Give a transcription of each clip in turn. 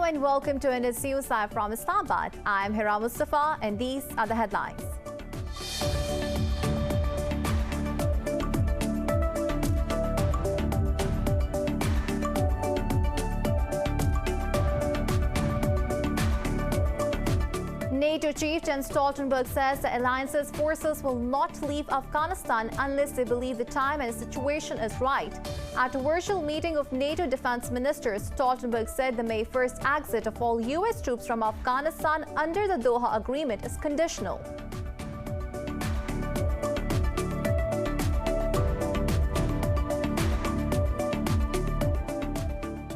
and welcome to Indus News Live from Islamabad. I'm Hira Mustafa and these are the headlines. NATO Chief Jens Stoltenberg says the alliance's forces will not leave Afghanistan unless they believe the time and the situation is right. At a virtual meeting of NATO defense ministers, Stoltenberg said the May 1st exit of all U.S. troops from Afghanistan under the Doha Agreement is conditional.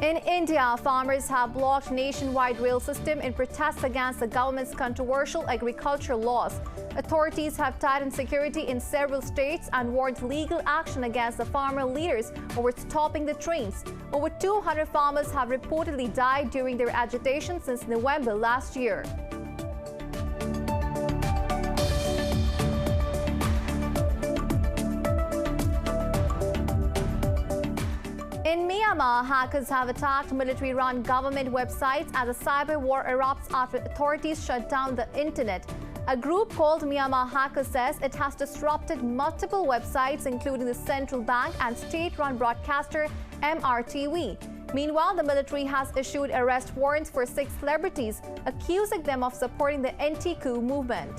In India, farmers have blocked nationwide rail system in protest against the government's controversial agricultural laws. Authorities have tightened security in several states and warned legal action against the farmer leaders over stopping the trains. Over 200 farmers have reportedly died during their agitation since November last year. In Myanmar, hackers have attacked military-run government websites as a cyber war erupts after authorities shut down the internet. A group called Myanmar Hackers says it has disrupted multiple websites, including the central bank and state-run broadcaster MRTV. Meanwhile, the military has issued arrest warrants for 6 celebrities, accusing them of supporting the anti-coup movement.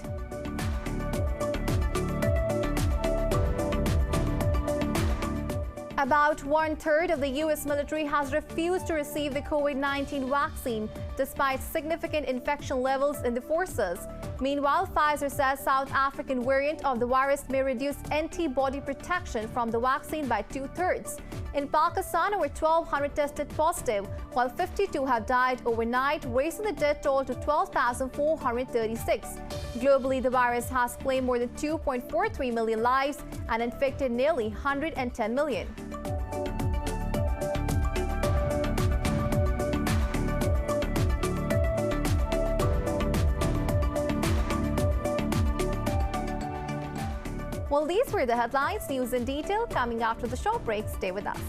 About 1/3 of the U.S. military has refused to receive the COVID-19 vaccine, despite significant infection levels in the forces. Meanwhile, Pfizer says South African variant of the virus may reduce antibody protection from the vaccine by 2/3. In Pakistan, over 1,200 tested positive, while 52 have died overnight, raising the death toll to 12,436. Globally, the virus has claimed more than 2.43 million lives and infected nearly 110 million. Well, these were the headlines. News in detail coming after the short break. Stay with us.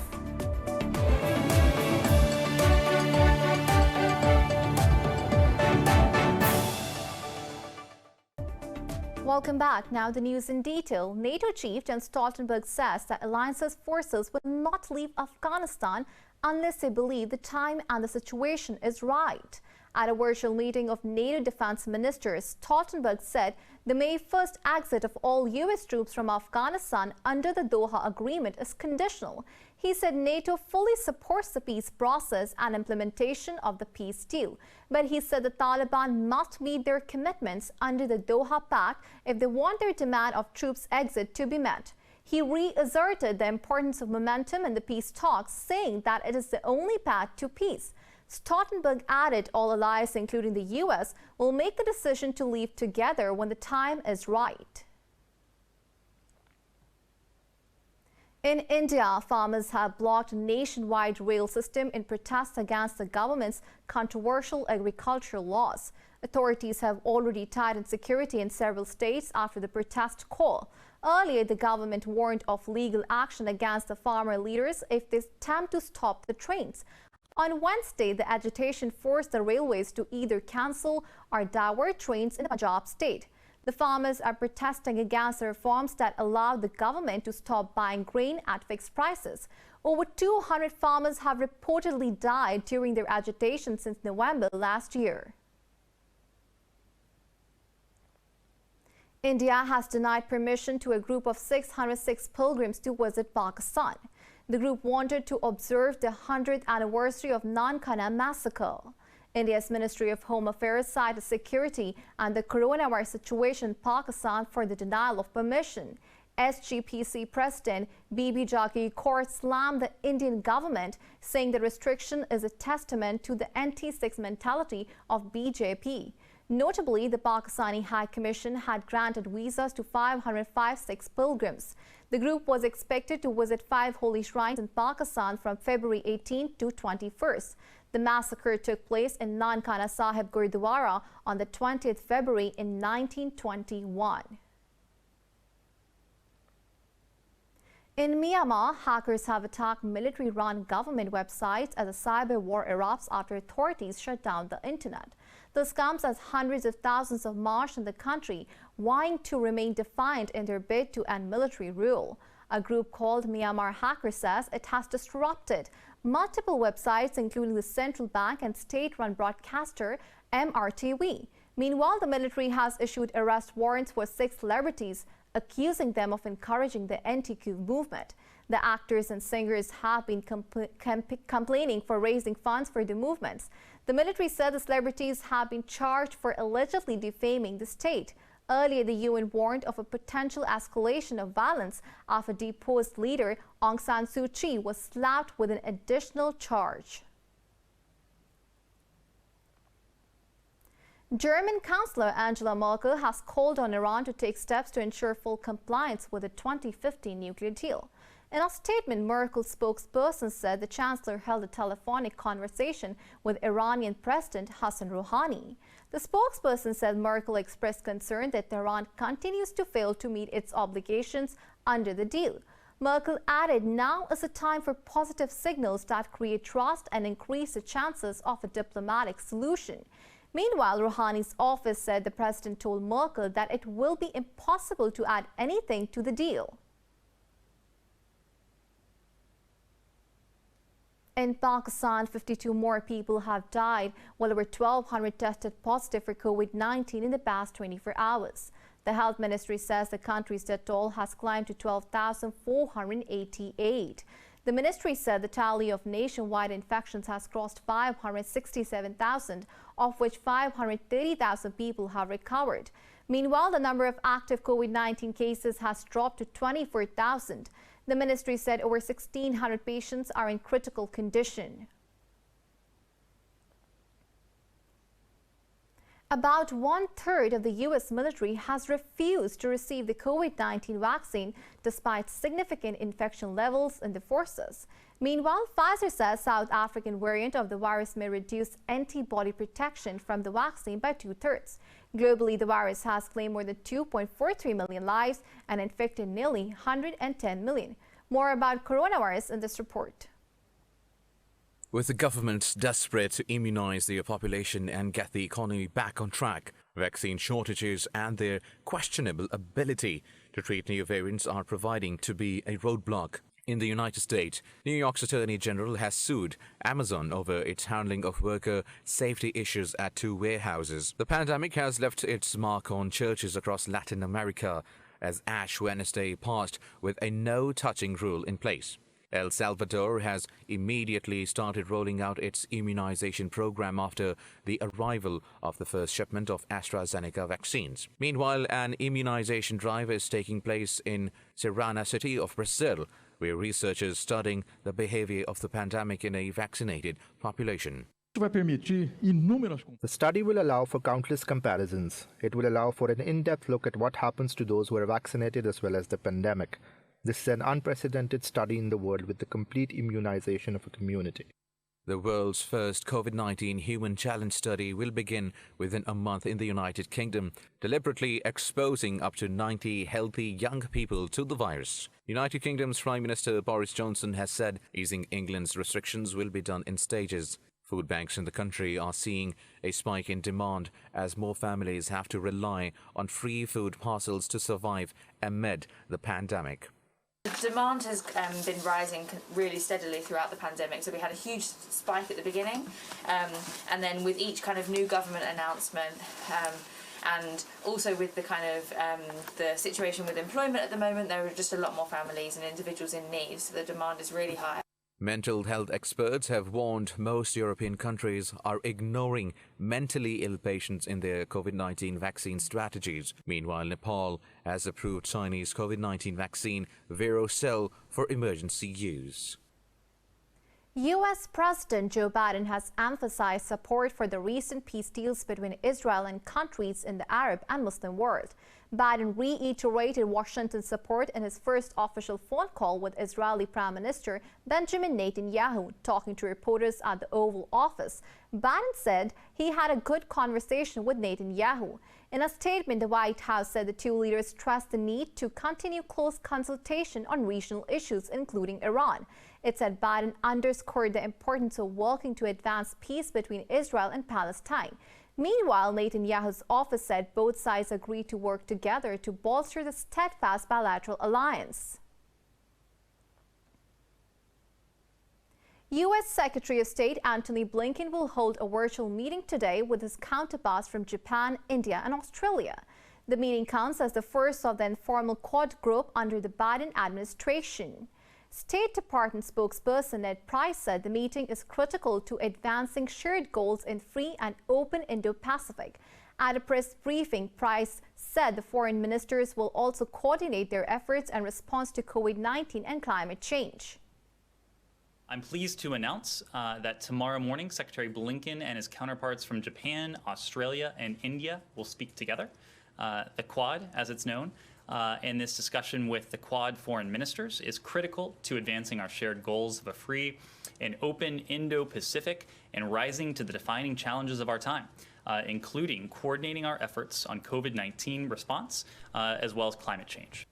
Welcome back. Now the news in detail. NATO Chief Jens Stoltenberg says that alliance's forces will not leave Afghanistan unless they believe the time and the situation is right. At a virtual meeting of NATO defense ministers, Stoltenberg said the May 1st exit of all U.S. troops from Afghanistan under the Doha Agreement is conditional. He said NATO fully supports the peace process and implementation of the peace deal. But he said the Taliban must meet their commitments under the Doha Pact if they want their demand of troops' exit to be met. He reasserted the importance of momentum in the peace talks, saying that it is the only path to peace. Stoltenberg added all allies, including the U.S., will make the decision to leave together when the time is right. In India, farmers have blocked a nationwide rail system in protest against the government's controversial agricultural laws. Authorities have already tightened security in several states after the protest call. Earlier, the government warned of legal action against the farmer leaders if they attempt to stop the trains. On Wednesday, the agitation forced the railways to either cancel or divert trains in the Punjab state. The farmers are protesting against the reforms that allow the government to stop buying grain at fixed prices. Over 200 farmers have reportedly died during their agitation since November last year. India has denied permission to a group of 606 pilgrims to visit Pakistan. The group wanted to observe the 100th anniversary of Nankana massacre. India's Ministry of Home Affairs cited security and the coronavirus situation in Pakistan for the denial of permission. SGPC President Bibi Jagir Kaur slammed the Indian government, saying the restriction is a testament to the anti-Sikh mentality of BJP. Notably, the Pakistani High Commission had granted visas to 505 Sikh pilgrims. The group was expected to visit 5 holy shrines in Pakistan from February 18 to 21st. The massacre took place in Nankana Sahib Gurdwara on the 20th February in 1921. In Myanmar, hackers have attacked military-run government websites as a cyber war erupts after authorities shut down the internet. This comes as hundreds of thousands have marched in the country, vying to remain defiant in their bid to end military rule. A group called Myanmar Hackers says it has disrupted multiple websites, including the central bank and state-run broadcaster MRTV. Meanwhile, the military has issued arrest warrants for 6 celebrities, accusing them of encouraging the anti-coup movement. The actors and singers have been complaining for raising funds for the movements. The military said the celebrities have been charged for allegedly defaming the state. Earlier, the UN warned of a potential escalation of violence after deposed leader Aung San Suu Kyi was slapped with an additional charge. German Chancellor Angela Merkel has called on Iran to take steps to ensure full compliance with the 2015 nuclear deal. In a statement, Merkel's spokesperson said the Chancellor held a telephonic conversation with Iranian President Hassan Rouhani. The spokesperson said Merkel expressed concern that Tehran continues to fail to meet its obligations under the deal. Merkel added, now is a time for positive signals that create trust and increase the chances of a diplomatic solution. Meanwhile, Rouhani's office said the president told Merkel that it will be impossible to add anything to the deal. In Pakistan, 52 more people have died, while over 1,200 tested positive for COVID-19 in the past 24 hours. The health ministry says the country's death toll has climbed to 12,488. The ministry said the tally of nationwide infections has crossed 567,000, of which 530,000 people have recovered. Meanwhile, the number of active COVID-19 cases has dropped to 24,000. The ministry said over 1,600 patients are in critical condition. About 1/3 of the U.S. military has refused to receive the COVID-19 vaccine despite significant infection levels in the forces. Meanwhile, Pfizer says South African variant of the virus may reduce antibody protection from the vaccine by 2/3. Globally, the virus has claimed more than 2.43 million lives and infected nearly 110 million. More about coronavirus in this report. With the government desperate to immunize their population and get the economy back on track, vaccine shortages and their questionable ability to treat new variants are proving to be a roadblock. In the United States, New York's Attorney General has sued Amazon over its handling of worker safety issues at 2 warehouses. The pandemic has left its mark on churches across Latin America as Ash Wednesday passed with a no-touching rule in place. El Salvador has immediately started rolling out its immunization program after the arrival of the first shipment of AstraZeneca vaccines. Meanwhile, an immunization drive is taking place in Serrana City of Brazil, where researchers studying the behavior of the pandemic in a vaccinated population. The study will allow for countless comparisons. It will allow for an in-depth look at what happens to those who are vaccinated as well as the pandemic. This is an unprecedented study in the world with the complete immunization of a community. The world's first COVID-19 human challenge study will begin within a month in the United Kingdom, deliberately exposing up to 90 healthy young people to the virus. United Kingdom's Prime Minister Boris Johnson has said easing England's restrictions will be done in stages. Food banks in the country are seeing a spike in demand as more families have to rely on free food parcels to survive amid the pandemic. The demand has been rising really steadily throughout the pandemic, so we had a huge spike at the beginning, and then with each kind of new government announcement and also with the kind of the situation with employment at the moment, there are just a lot more families and individuals in need, so the demand is really high. Mental health experts have warned most European countries are ignoring mentally ill patients in their COVID-19 vaccine strategies. Meanwhile, Nepal has approved Chinese COVID-19 vaccine Virocell for emergency use. U.S. President Joe Biden has emphasized support for the recent peace deals between Israel and countries in the Arab and Muslim world. Biden reiterated Washington's support in his first official phone call with Israeli Prime Minister Benjamin Netanyahu. Talking to reporters at the Oval Office, Biden said he had a good conversation with Netanyahu. In a statement, the White House said the two leaders stressed the need to continue close consultation on regional issues, including Iran. It said Biden underscored the importance of working to advance peace between Israel and Palestine. Meanwhile, Netanyahu's office said both sides agreed to work together to bolster the steadfast bilateral alliance. U.S. Secretary of State Antony Blinken will hold a virtual meeting today with his counterparts from Japan, India, and Australia. The meeting comes as the first of the informal Quad group under the Biden administration. State Department spokesperson Ned Price said the meeting is critical to advancing shared goals in free and open Indo-Pacific. At a press briefing, Price said the foreign ministers will also coordinate their efforts in response to COVID-19 and climate change. I'm pleased to announce that tomorrow morning, Secretary Blinken and his counterparts from Japan, Australia, and India will speak together. The Quad, as it's known, and this discussion with the Quad foreign ministers is critical to advancing our shared goals of a free and open Indo-Pacific and rising to the defining challenges of our time, including coordinating our efforts on COVID-19 response, as well as climate change.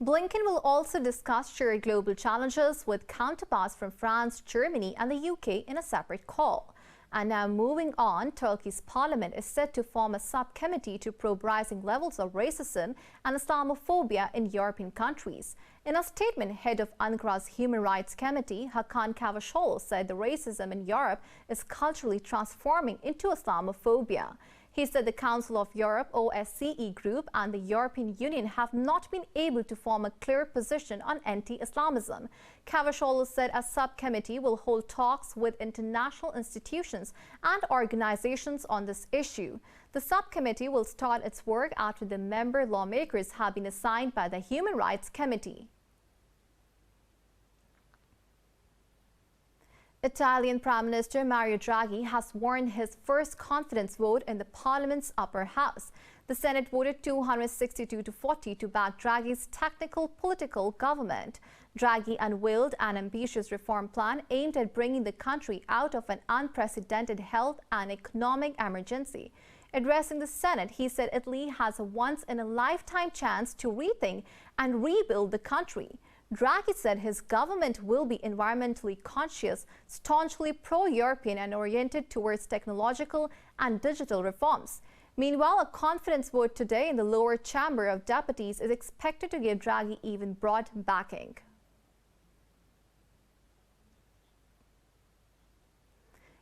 Blinken will also discuss shared global challenges with counterparts from France, Germany, and the UK in a separate call. And now moving on, Turkey's parliament is set to form a subcommittee to probe rising levels of racism and Islamophobia in European countries. In a statement, head of Ankara''s Human Rights Committee, Hakan Kavashoglu, said the racism in Europe is culturally transforming into Islamophobia. He said the Council of Europe, OSCE group, and the European Union have not been able to form a clear position on anti-Islamism. Kavashoglu said a subcommittee will hold talks with international institutions and organizations on this issue. The subcommittee will start its work after the member lawmakers have been assigned by the Human Rights Committee. Italian Prime Minister Mario Draghi has won his first confidence vote in the Parliament's upper house. The Senate voted 262 to 40 to back Draghi's technical political government. Draghi unveiled an ambitious reform plan aimed at bringing the country out of an unprecedented health and economic emergency. Addressing the Senate, he said Italy has a once-in-a-lifetime chance to rethink and rebuild the country. Draghi said his government will be environmentally conscious, staunchly pro-European and oriented towards technological and digital reforms. Meanwhile, a confidence vote today in the lower chamber of deputies is expected to give Draghi even broad backing.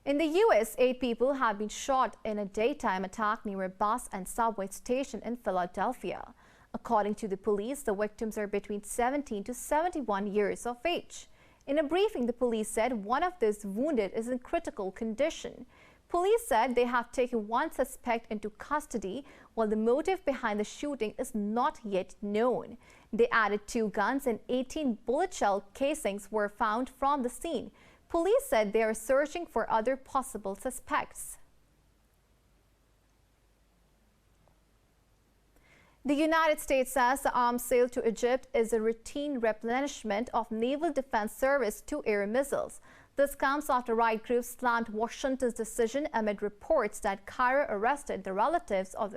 In the U.S., 8 people have been shot in a daytime attack near a bus and subway station in Philadelphia. According to the police, the victims are between 17 to 71 years of age. In a briefing, the police said one of those wounded is in critical condition. Police said they have taken one suspect into custody, while the motive behind the shooting is not yet known. They added 2 guns and 18 bullet shell casings were found from the scene. Police said they are searching for other possible suspects. The United States says the arms sale to Egypt is a routine replenishment of Naval Defense Service to air missiles. This comes after right groups slammed Washington's decision amid reports that Cairo arrested the relatives of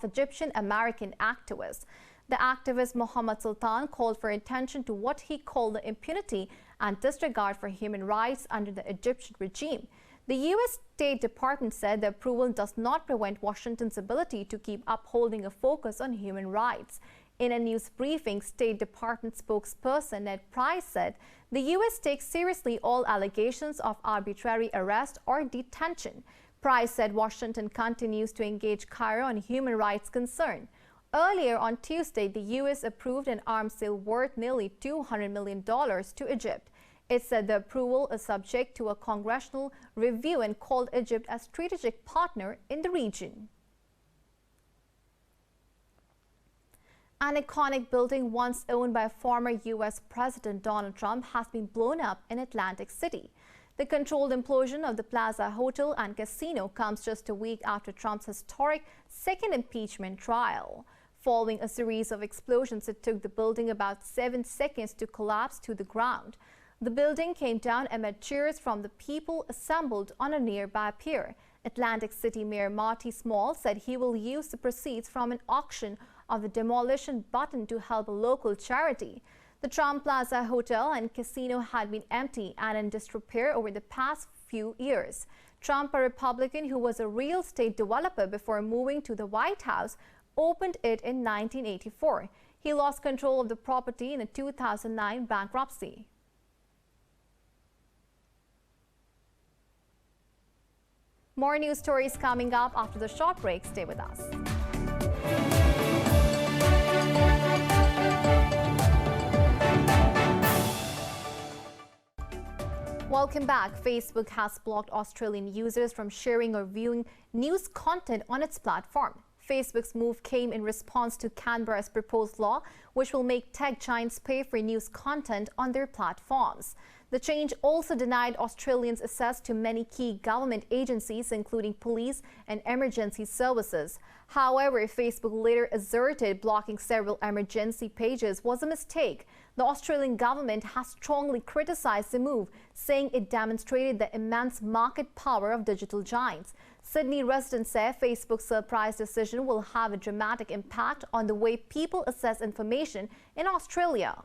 Egyptian American activists. The activist Mohammed Sultan called for attention to what he called the impunity and disregard for human rights under the Egyptian regime. The U.S. State Department said the approval does not prevent Washington's ability to keep upholding a focus on human rights. In a news briefing, State Department spokesperson Ned Price said the U.S. takes seriously all allegations of arbitrary arrest or detention. Price said Washington continues to engage Cairo on human rights concerns. Earlier on Tuesday, the U.S. approved an arms sale worth nearly $200 million to Egypt. It said the approval is subject to a congressional review and called Egypt a strategic partner in the region. An iconic building once owned by former U.S. President Donald Trump has been blown up in Atlantic City. The controlled implosion of the Plaza Hotel and Casino comes just a week after Trump's historic second impeachment trial. Following a series of explosions, it took the building about 7 seconds to collapse to the ground. The building came down amid cheers from the people assembled on a nearby pier. Atlantic City Mayor Marty Small said he will use the proceeds from an auction of the demolition button to help a local charity. The Trump Plaza Hotel and Casino had been empty and in disrepair over the past few years. Trump, a Republican who was a real estate developer before moving to the White House, opened it in 1984. He lost control of the property in a 2009 bankruptcy. More news stories coming up after the short break. Stay with us. Welcome back. Facebook has blocked Australian users from sharing or viewing news content on its platform. Facebook's move came in response to Canberra's proposed law, which will make tech giants pay for news content on their platforms. The change also denied Australians access to many key government agencies, including police and emergency services. However, Facebook later asserted blocking several emergency pages was a mistake. The Australian government has strongly criticized the move, saying it demonstrated the immense market power of digital giants. Sydney residents say Facebook's surprise decision will have a dramatic impact on the way people access information in Australia.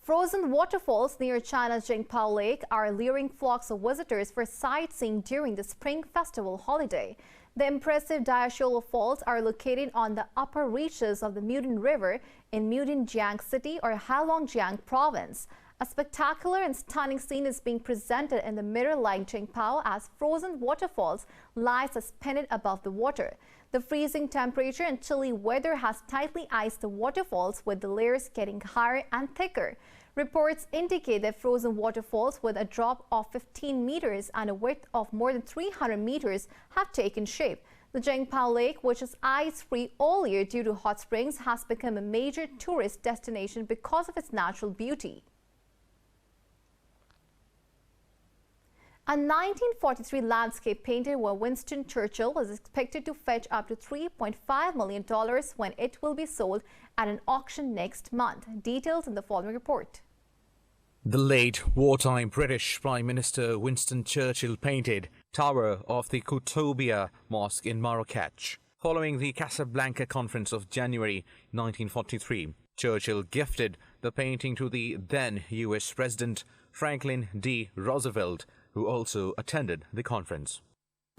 Frozen waterfalls near China's Jingpao Lake are luring flocks of visitors for sightseeing during the Spring Festival holiday. The impressive Diashola Falls are located on the upper reaches of the Mudin River in Mudinjiang City or Heilongjiang Province. A spectacular and stunning scene is being presented in the mirror-like Jingpao as frozen waterfalls lie suspended above the water. The freezing temperature and chilly weather has tightly iced the waterfalls, with the layers getting higher and thicker. Reports indicate that frozen waterfalls with a drop of 15 meters and a width of more than 300 meters have taken shape. The Jingpao Lake, which is ice-free all year due to hot springs, has become a major tourist destination because of its natural beauty. A 1943 landscape painted by Winston Churchill is expected to fetch up to $3.5 million when it will be sold at an auction next month. Details in the following report. The late wartime British Prime Minister Winston Churchill painted Tower of the Kutubiyya Mosque in Marrakech. Following the Casablanca Conference of January 1943, Churchill gifted the painting to the then US President Franklin D. Roosevelt, who also attended the conference.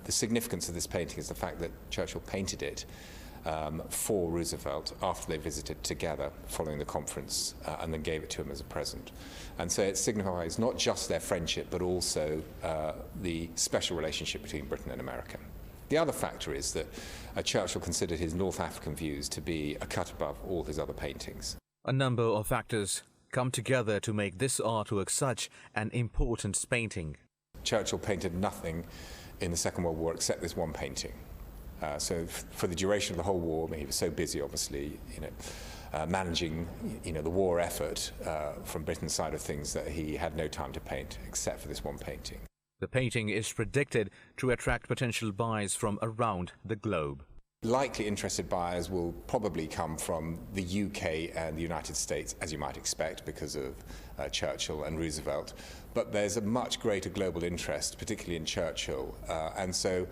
The significance of this painting is the fact that Churchill painted it for Roosevelt after they visited together following the conference and then gave it to him as a present. And so it signifies not just their friendship but also the special relationship between Britain and America. The other factor is that Churchill considered his North African views to be a cut above all his other paintings. A number of factors come together to make this artwork such an important painting. Churchill painted nothing in the Second World War except this one painting. So for the duration of the whole war, I mean, he was so busy, obviously, managing, the war effort from Britain's side of things that he had no time to paint except for this one painting. The painting is predicted to attract potential buyers from around the globe. Likely interested buyers will probably come from the UK and the United States, as you might expect, because of Churchill and Roosevelt. But there's a much greater global interest, particularly in Churchill. And so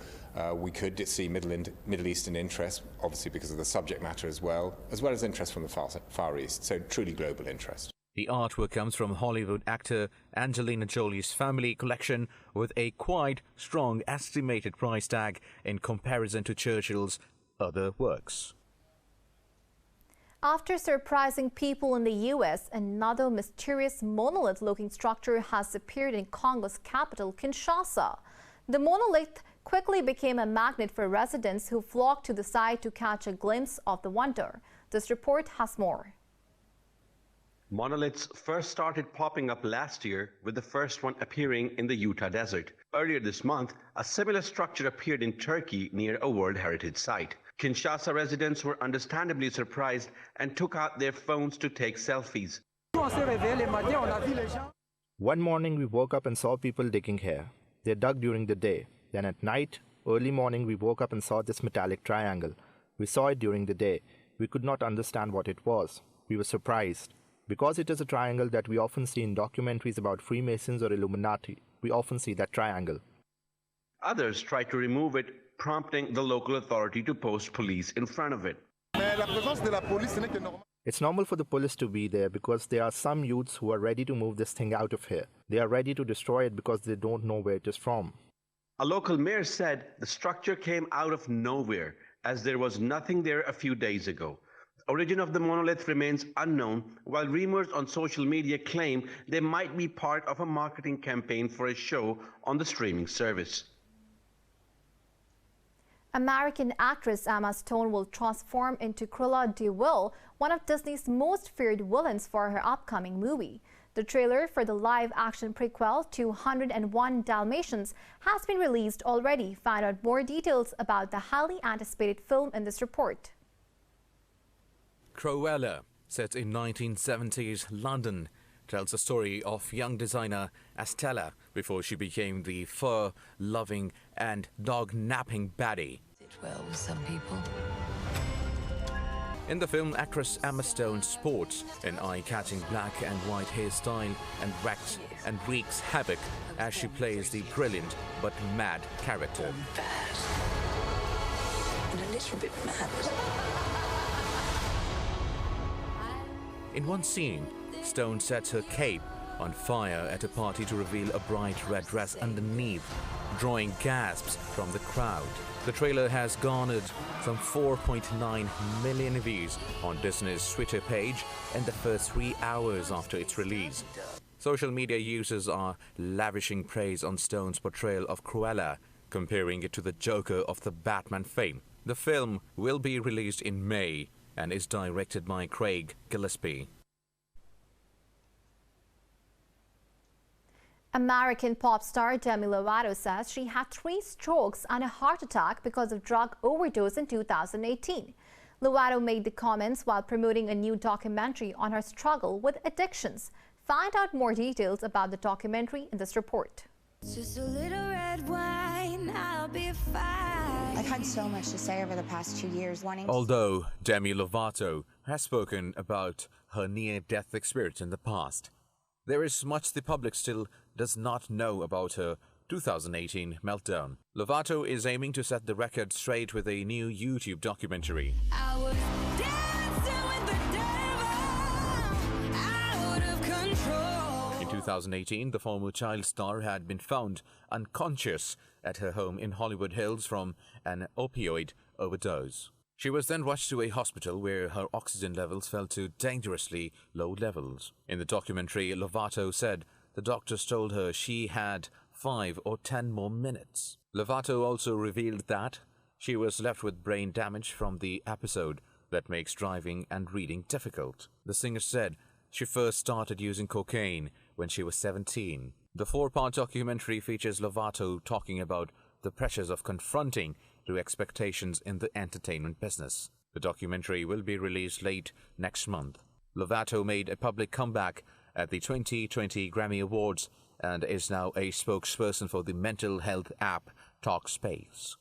we could see Middle Eastern interest, obviously because of the subject matter as well as interest from the Far East. So truly global interest. The artwork comes from Hollywood actor Angelina Jolie's family collection, with a quite strong estimated price tag in comparison to Churchill's other works. After surprising people in the U.S., another mysterious monolith-looking structure has appeared in Congo's capital, Kinshasa. The monolith quickly became a magnet for residents who flocked to the site to catch a glimpse of the wonder. This report has more. Monoliths first started popping up last year, with the first one appearing in the Utah desert. Earlier this month, a similar structure appeared in Turkey near a World Heritage Site. Kinshasa residents were understandably surprised and took out their phones to take selfies. One morning we woke up and saw people digging here. They dug during the day. Then at night, early morning, we woke up and saw this metallic triangle. We saw it during the day. We could not understand what it was. We were surprised. Because it is a triangle that we often see in documentaries about Freemasons or Illuminati, we often see that triangle. Others tried to remove it, prompting the local authority to post police in front of it. It's normal for the police to be there because there are some youths who are ready to move this thing out of here. They are ready to destroy it because they don't know where it is from. A local mayor said the structure came out of nowhere, as there was nothing there a few days ago. The origin of the monolith remains unknown, while rumors on social media claim they might be part of a marketing campaign for a show on the streaming service. American actress Emma Stone will transform into Cruella de Vil, one of Disney's most feared villains for her upcoming movie. The trailer for the live-action prequel to 101 Dalmatians has been released already. Find out more details about the highly anticipated film in this report. Cruella, set in 1970s London, tells the story of young designer Estella before she became the fur-loving and dog-napping baddie. It well with some people. In the film, actress Emma Stone sports an eye-catching black and white hairstyle and wreaks havoc as she plays the brilliant but mad character. Bad. And a little bit mad. In one scene, Stone sets her cape on fire at a party to reveal a bright red dress underneath, drawing gasps from the crowd. The trailer has garnered some 4.9 million views on Disney's Twitter page in the first 3 hours after its release. Social media users are lavishing praise on Stone's portrayal of Cruella, comparing it to the Joker of the Batman fame. The film will be released in May and is directed by Craig Gillespie. American pop star Demi Lovato says she had 3 strokes and a heart attack because of drug overdose in 2018. Lovato made the comments while promoting a new documentary on her struggle with addictions. Find out more details about the documentary in this report. Just a little red wine, I'll be fine. I've had so much to say over the past 2 years. Although Demi Lovato has spoken about her near-death experience in the past, there is much the public still does not know about her 2018 meltdown. Lovato is aiming to set the record straight with a new YouTube documentary. I was dancing with the devil, out of control. In 2018, the former child star had been found unconscious at her home in Hollywood Hills from an opioid overdose. She was then rushed to a hospital where her oxygen levels fell to dangerously low levels. In the documentary, Lovato said the doctors told her she had 5 or 10 more minutes. Lovato also revealed that she was left with brain damage from the episode that makes driving and reading difficult. The singer said she first started using cocaine when she was 17. The 4-part documentary features Lovato talking about the pressures of confronting to expectations in the entertainment business. The documentary will be released late next month. Lovato made a public comeback at the 2020 Grammy Awards and is now a spokesperson for the mental health app Talkspace.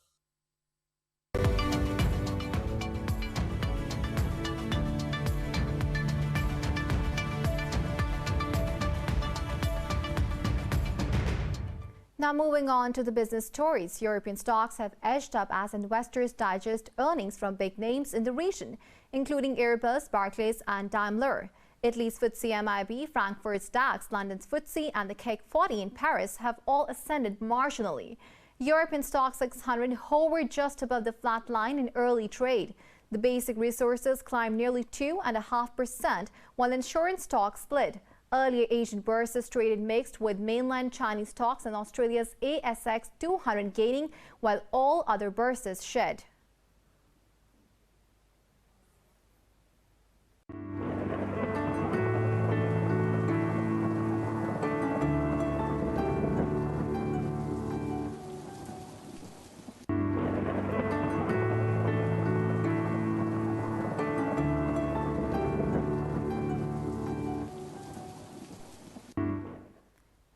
Now moving on to the business stories. European stocks have edged up as investors digest earnings from big names in the region, including Airbus, Barclays and Daimler. Italy's FTSE MIB, Frankfurt's DAX, London's FTSE and the CAC 40 in Paris have all ascended marginally. European stock 600 hovered just above the flat line in early trade. The basic resources climbed nearly 2.5%, while insurance stocks slid. Earlier Asian bourses traded mixed, with mainland Chinese stocks and Australia's ASX 200 gaining, while all other bourses shed.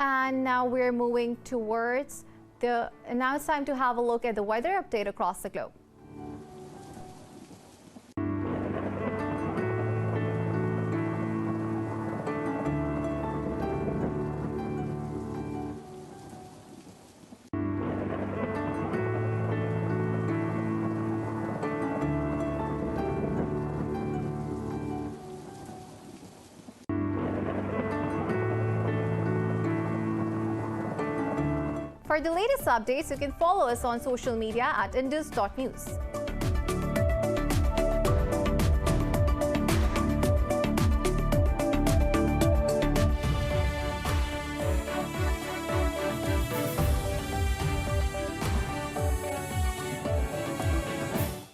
And now we're moving towards now it's time to have a look at the weather update across the globe. For the latest updates, you can follow us on social media at indus.news.